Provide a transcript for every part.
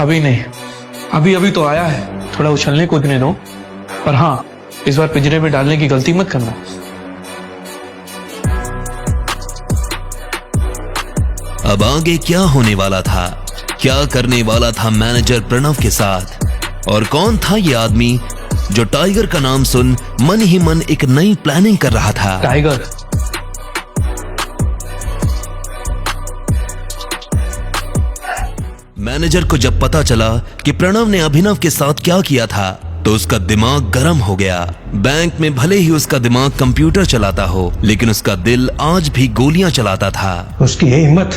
अभी नहीं, अभी अभी तो आया है, थोड़ा उछलने कूदने दो। पर हाँ, इस बार पिंजरे में डालने की गलती मत करना। अब आगे क्या होने वाला था, क्या करने वाला था मैनेजर प्रणव के साथ, और कौन था ये आदमी जो टाइगर का नाम सुन मन ही मन एक नई प्लानिंग कर रहा था। टाइगर, मैनेजर को जब पता चला कि प्रणव ने अभिनव के साथ क्या किया था तो उसका दिमाग गर्म हो गया। बैंक में भले ही उसका दिमाग कंप्यूटर चलाता हो, लेकिन उसका दिल आज भी गोलियां चलाता था। उसकी ये हिम्मत,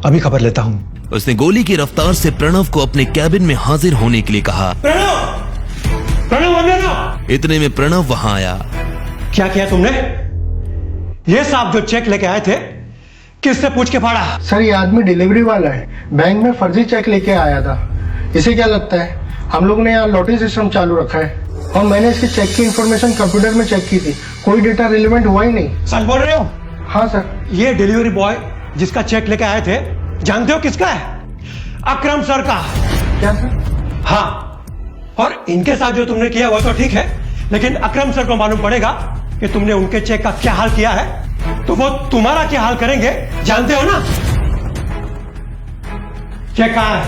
अभी खबर लेता हूँ। उसने गोली की रफ्तार से प्रणव को अपने कैबिन में हाजिर होने के लिए कहा। प्रणव अंदर आओ। इतने में प्रणव वहां आया। क्या किया तुमने? ये साहब जो चेक लेके आए थे, किससे पूछ के फाड़ा? सर, ये आदमी डिलीवरी वाला है, बैंक में फर्जी चेक लेके आया था। इसे क्या लगता है, हम लोग ने यहाँ लॉटरी सिस्टम चालू रखा है और मैंने इसके चेक की इंफॉर्मेशन कंप्यूटर में चेक की थी, कोई डेटा रिलेवेंट हुआ ही नहीं। सच बोल रहे हो? हाँ सर। ये डिलीवरी बॉय जिसका चेक लेके आए थे, जानते हो किसका है? अकरम सर का। क्या सर? हाँ, और इनके साथ जो तुमने किया वो तो ठीक है, लेकिन अकरम सर को मालूम पड़ेगा कि तुमने उनके चेक का क्या हाल किया है, तो वो तुम्हारा क्या हाल करेंगे, जानते हो ना? चेक कहाँ है?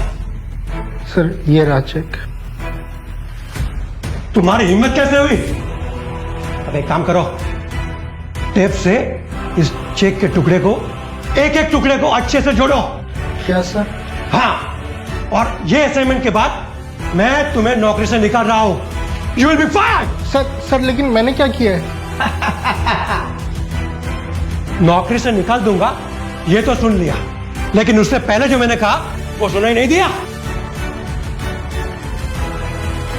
सर, ये रहा चेक। तुम्हारी हिम्मत कैसे हुई? अब एक काम करो, टेप से इस चेक के टुकड़े को, एक एक टुकड़े को अच्छे से जोड़ो। क्या सर? हाँ, और ये असाइनमेंट के बाद मैं तुम्हें नौकरी से निकाल रहा हूं। You will be fired. Sir, लेकिन मैंने क्या किया है? नौकरी से निकाल दूंगा ये तो सुन लिया, लेकिन उससे पहले जो मैंने कहा वो सुनाई नहीं दिया।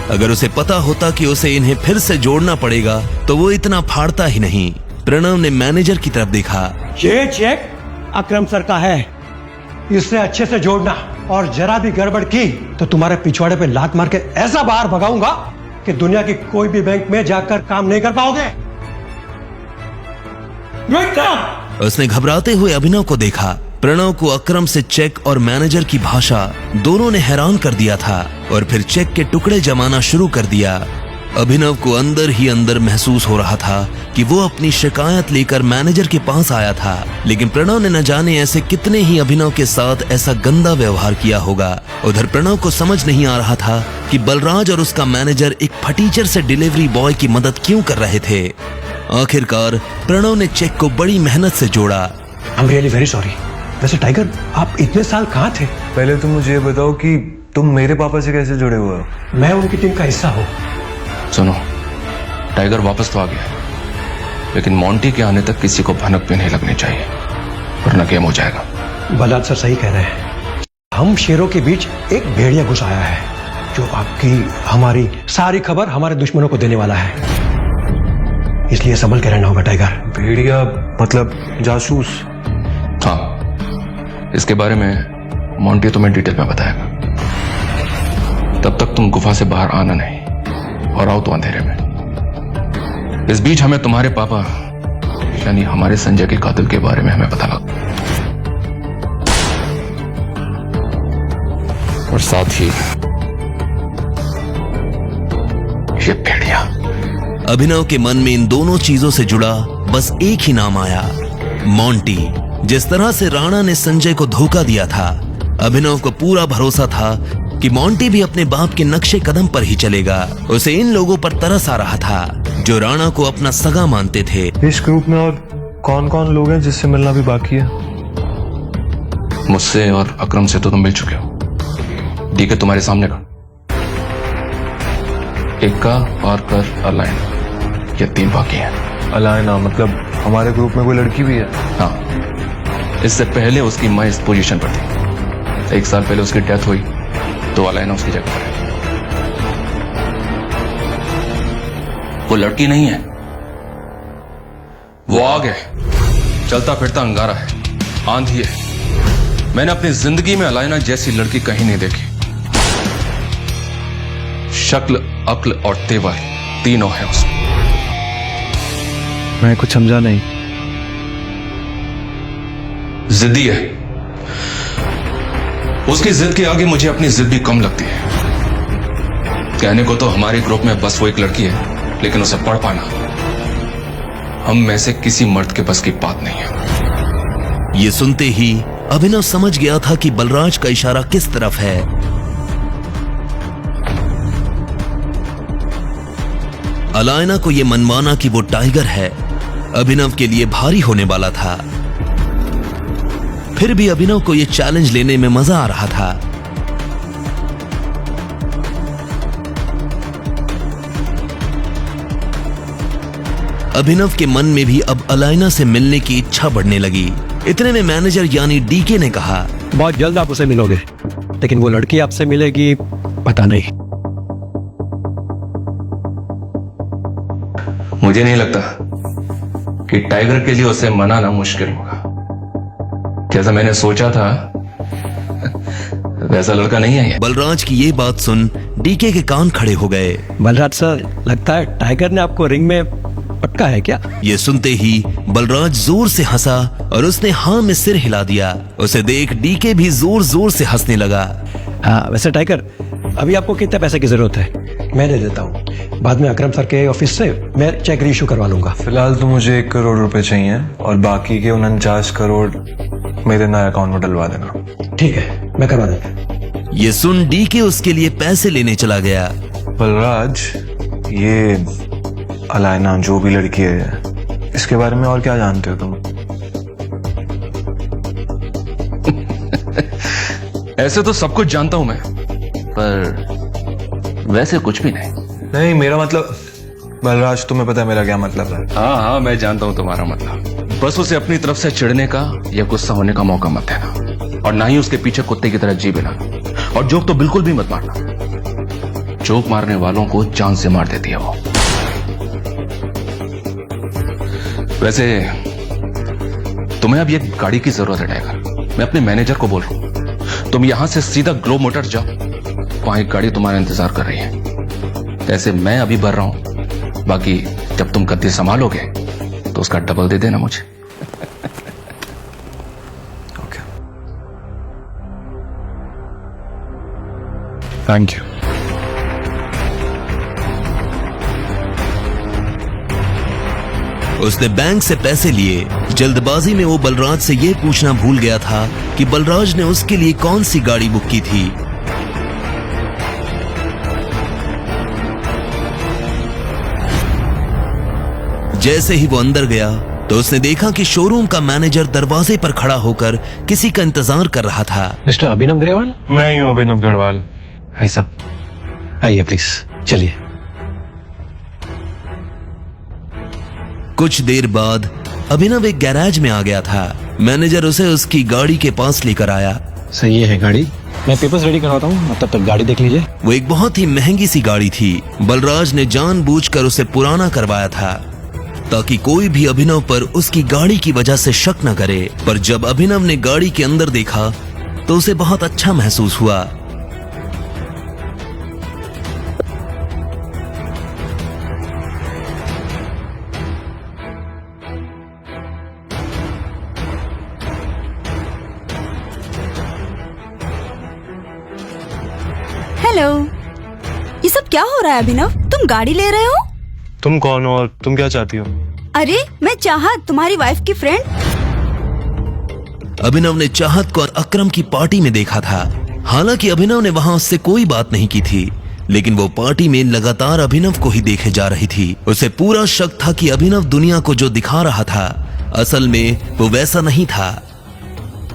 अगर उसे पता होता कि उसे इन्हें फिर से जोड़ना पड़ेगा तो वो इतना फाड़ता ही नहीं। प्रणव ने मैनेजर की तरफ देखा। ये चेक अकरम सर का है, इससे अच्छे से जोड़ना, और जरा भी गड़बड़ की तो तुम्हारे पिछवाड़े पे लात मार के ऐसा बाहर भगाऊंगा कि दुनिया की कोई भी बैंक में जाकर काम नहीं कर पाओगे। उसने घबराते हुए अभिनव को देखा। प्रणव को अकरम से चेक और मैनेजर की भाषा दोनों ने हैरान कर दिया था, और फिर चेक के टुकड़े जमाना शुरू कर दिया। अभिनव को अंदर ही अंदर महसूस हो रहा था कि वो अपनी शिकायत लेकर मैनेजर के पास आया था, लेकिन प्रणव ने न जाने ऐसे कितने ही अभिनव के साथ ऐसा गंदा व्यवहार किया होगा। उधर प्रणव को समझ नहीं आ रहा था कि बलराज और उसका मैनेजर एक फटीचर से डिलीवरी बॉय की मदद क्यों कर रहे थे। आखिरकार प्रणव ने चेक को बड़ी मेहनत से जोड़ा। I am really very sorry. वैसे टाइगर, आप इतने साल कहाँ थे? पहले तुम मुझे ये बताओ कि तुम मेरे पापा से कैसे जुड़े हुए हो? मैं उनकी टीम का हिस्सा हूँ। सुनो, टाइगर वापस तो आ गया, लेकिन मोंटी के आने तक किसी को भनक भी नहीं लगनी चाहिए, वरना गेम हो जाएगा। बलराज सर सही कह रहे हैं। हम शेरों के बीच एक भेड़िया घुस आया है, जो आपकी हमारी सारी खबर हमारे दुश्मनों को देने वाला है, इसलिए संभल के रहना होगा टाइगर। भेड़िया मतलब जासूस? हाँ, इसके बारे में मोंटी तुम्हें डिटेल में बताएगा। तब तक तुम गुफा से बाहर आना नहीं, और आओ तो अंधेरे में। इस बीच हमें तुम्हारे पापा यानी हमारे संजय के कातिल के बारे में हमें पता लगा, और साथ ही ये भेड़िया। अभिनव के मन में इन दोनों चीजों से जुड़ा बस एक ही नाम आया, मोंटी। जिस तरह से राणा ने संजय को धोखा दिया था, अभिनव को पूरा भरोसा था कि मोंटी भी अपने बाप के नक्शे कदम पर ही चलेगा। उसे इन लोगों पर तरस आ रहा था जो राणा को अपना सगा मानते थे। इस ग्रुप में और कौन कौन लोग हैं जिससे मिलना भी बाकी है? मुझसे और अकरम से तो तुम मिल चुके हो। डीके तुम्हारे सामने का, इक्का, पार्कर, अलाइन, ये 3 बाकी हैं। अलायना मतलब हमारे ग्रुप में कोई लड़की भी है? हाँ, इससे पहले उसकी माँ इस पोजीशन पर थी। 1 साल पहले उसकी डेथ हुई तो अलाइना उसकी जगह पर है। वो लड़की नहीं है, वो आग है, चलता फिरता अंगारा है, आंधी है। मैंने अपनी जिंदगी में अलाइना जैसी लड़की कहीं नहीं देखी। शक्ल, अक्ल और तेवर तीनों है उसमें। मैं कुछ समझा नहीं। जिद्दी है, उसकी जिद के आगे मुझे अपनी जिद भी कम लगती है। कहने को तो हमारे ग्रुप में बस वो एक लड़की है, लेकिन उसे पढ़ पाना हम में से किसी मर्द के बस की बात नहीं है। ये सुनते ही अभिनव समझ गया था कि बलराज का इशारा किस तरफ है। अलायना को यह मनमाना कि वो टाइगर है अभिनव के लिए भारी होने वाला था। फिर भी अभिनव को यह चैलेंज लेने में मजा आ रहा था। अभिनव के मन में भी अब अलायना से मिलने की इच्छा बढ़ने लगी। इतने में मैनेजर यानी डीके ने कहा, बहुत जल्द आप उसे मिलोगे, लेकिन वो लड़की आपसे मिलेगी पता नहीं। मुझे नहीं लगता कि टाइगर के लिए उसे मनाना मुश्किल होगा। जैसा मैंने सोचा था वैसा लड़का नहीं है ये। बलराज की ये बात सुन डीके के कान खड़े हो गए। बलराज सर, लगता है टाइगर ने आपको रिंग में पटका है क्या? ये सुनते ही बलराज जोर से हंसा और उसने हाँ में सिर हिला दिया। उसे देख डीके भी जोर जोर से हंसने लगा। हाँ, वैसे टाइगर, अभी आपको कितने पैसे की जरूरत है? मैं दे देता हूँ, बाद में अकरम सर के ऑफिस से मैं चेक रीइश्यू करवा लूंगा। फिलहाल तो मुझे 1 करोड़ रुपए चाहिए और बाकी के 49 करोड़ मेरे नए अकाउंट में डलवा देना। ठीक है, मैं करवा देता। ये सुन डीके उसके लिए पैसे लेने चला गया। बलराज, ये अलायना जो भी लड़की है, इसके बारे में और क्या जानते हो तुम? ऐसे तो सब कुछ जानता हूं मैं, पर वैसे कुछ भी नहीं। नहीं, मेरा मतलब बलराज, तुम्हें पता है मेरा क्या मतलब है? हाँ, मैं जानता हूं तुम्हारा मतलब। बस उसे अपनी तरफ से चिढ़ने का या गुस्सा होने का मौका मत देना, और ना ही उसके पीछे कुत्ते की तरह जी बिना। और जोक तो बिल्कुल भी मत मारना। जोक मारने वालों को जान से मार देती है वो। वैसे तुम्हें अब एक गाड़ी की जरूरत है टाइगर। मैं अपने मैनेजर को बोल रहा हूं, तुम यहां से सीधा ग्लोब मोटर जाओ, वहां एक गाड़ी तुम्हारा इंतजार कर रही है। ऐसे मैं अभी भर रहा हूं, बाकी जब तुम गद्दी संभालोगे तो उसका डबल दे देना मुझे। Okay, thank you. उसने बैंक से पैसे लिए। जल्दबाजी में वो बलराज से ये पूछना भूल गया था कि बलराज ने उसके लिए कौन सी गाड़ी बुक की थी। जैसे ही वो अंदर गया तो उसने देखा कि शोरूम का मैनेजर दरवाजे पर खड़ा होकर किसी का इंतजार कर रहा था। मिस्टर अभिनव ग्रेवाल? मैं ही हूँ अभिनव गढ़वाल। भाई साहब, आइए प्लीज, चलिए। कुछ देर बाद अभिनव एक गैराज में आ गया था। मैनेजर उसे उसकी गाड़ी के पास लेकर आया। सही है गाड़ी, मैं पेपर्स रेडी करवाता हूँ, तब तक गाड़ी देख लीजिए। वो एक बहुत ही महंगी सी गाड़ी थी। बलराज ने जानबूझकर उसे पुराना करवाया था ताकि कोई भी अभिनव पर उसकी गाड़ी की वजह से शक न करे। पर जब अभिनव ने गाड़ी के अंदर देखा तो उसे बहुत अच्छा महसूस हुआ। हेलो, ये सब क्या हो रहा है अभिनव? तुम गाड़ी ले रहे हो? तुम कौन हो और तुम क्या चाहती हो? अरे मैं चाहत, तुम्हारी वाइफ की फ्रेंड। अभिनव ने चाहत को अकरम की पार्टी में देखा था। हालांकि अभिनव ने वहां उससे कोई बात नहीं की थी, लेकिन वो पार्टी में लगातार अभिनव को ही देखे जा रही थी। उसे पूरा शक था कि अभिनव दुनिया को जो दिखा रहा था असल में वो वैसा नहीं था।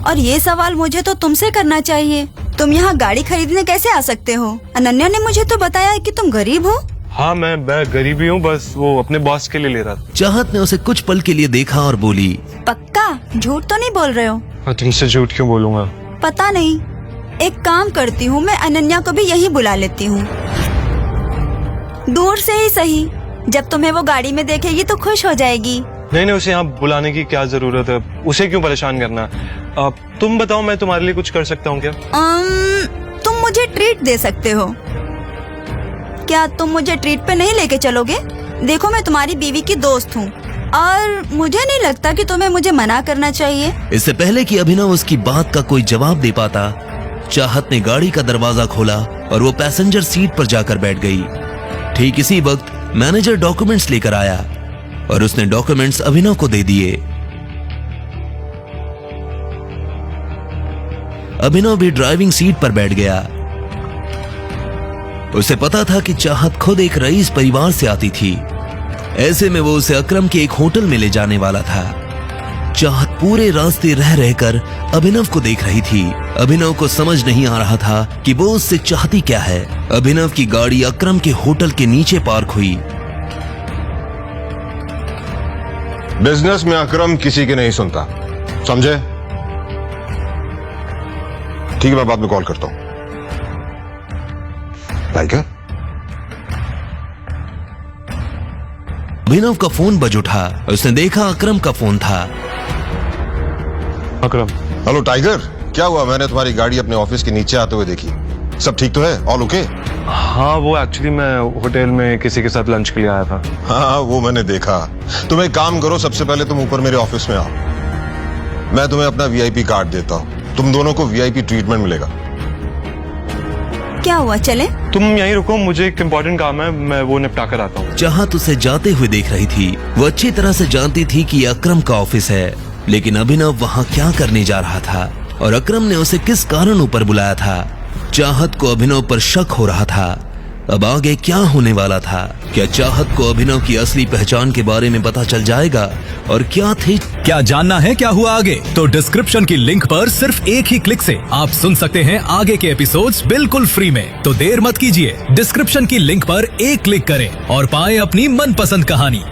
और ये सवाल मुझे तो तुमसे करना चाहिए, तुम यहाँ गाड़ी खरीदने कैसे आ सकते हो? अनन्या ने मुझे तो बताया कि तुम गरीब हो। हाँ, मैं गरीबी हूँ, बस वो अपने बॉस के लिए ले रहा था। चाहत ने उसे कुछ पल के लिए देखा और बोली, पक्का झूठ तो नहीं बोल रहे हो? मैं तुमसे झूठ क्यों बोलूंगा? पता नहीं, एक काम करती हूँ, मैं अनन्या को भी यही बुला लेती हूँ, दूर से ही सही। जब तुम्हें वो गाड़ी में देखेगी तो खुश हो जाएगी। नहीं, उसे यहाँ बुलाने की क्या जरूरत है? उसे क्यों परेशान करना? तुम बताओ, मैं तुम्हारे लिए कुछ कर सकता हूँ क्या? तुम मुझे ट्रीट दे सकते हो। क्या तुम मुझे ट्रीट पे नहीं लेके चलोगे? देखो, मैं तुम्हारी बीवी की दोस्त हूँ और मुझे नहीं लगता कि तुम्हें मुझे मना करना चाहिए। इससे पहले कि अभिनव उसकी बात का कोई जवाब दे पाता, चाहत ने गाड़ी का दरवाजा खोला और वो पैसेंजर सीट पर जाकर बैठ गई। ठीक इसी वक्त मैनेजर डॉक्यूमेंट्स लेकर आया और उसने डॉक्यूमेंट्स अभिनव को दे दिए। अभिनव भी ड्राइविंग सीट पर बैठ गया। उसे पता था कि चाहत खुद एक रईस परिवार से आती थी, ऐसे में वो उसे अकरम के एक होटल में ले जाने वाला था। चाहत पूरे रास्ते रह रहकर अभिनव को देख रही थी। अभिनव को समझ नहीं आ रहा था कि वो उससे चाहती क्या है। अभिनव की गाड़ी अकरम के होटल के नीचे पार्क हुई। बिजनेस में अकरम किसी के नहीं सुनता, समझे? ठीक है, मैं बाद में कॉल करता हूं। टाइगर? अभिनव का फोन बज उठा। उसने देखा अकरम का फोन था। अकरम, हेलो टाइगर, क्या हुआ? मैंने तुम्हारी गाड़ी अपने ऑफिस के नीचे आते हुए देखी। सब ठीक तो है? All okay? हाँ वो एक्चुअली मैं होटल में किसी के साथ लंच के लिए आया था। हाँ वो मैंने देखा। तुम एक काम करो, सबसे पहले तुम ऊपर मेरे ऑफिस में आओ, मैं तुम्हें अपना वीआईपी कार्ड देता हूं। तुम दोनों को वीआईपी ट्रीटमेंट मिलेगा। क्या हुआ, चले? तुम यहीं रुको, मुझे एक इम्पोर्टेंट काम है, मैं वो निपटा कर आता हूँ। चाहत उसे जाते हुए देख रही थी। वो अच्छी तरह से जानती थी कि यह अकरम का ऑफिस है, लेकिन अभिनव वहाँ क्या करने जा रहा था और अकरम ने उसे किस कारण ऊपर बुलाया था। चाहत को अभिनव पर शक हो रहा था। अब आगे क्या होने वाला था? क्या चाहत को अभिनव की असली पहचान के बारे में पता चल जाएगा? और क्या जानना है क्या हुआ आगे? तो डिस्क्रिप्शन की लिंक पर सिर्फ एक ही क्लिक से आप सुन सकते हैं आगे के एपिसोड्स बिल्कुल फ्री में। तो देर मत कीजिए, डिस्क्रिप्शन की लिंक पर एक क्लिक करें और पाएं अपनी मनपसंद कहानी।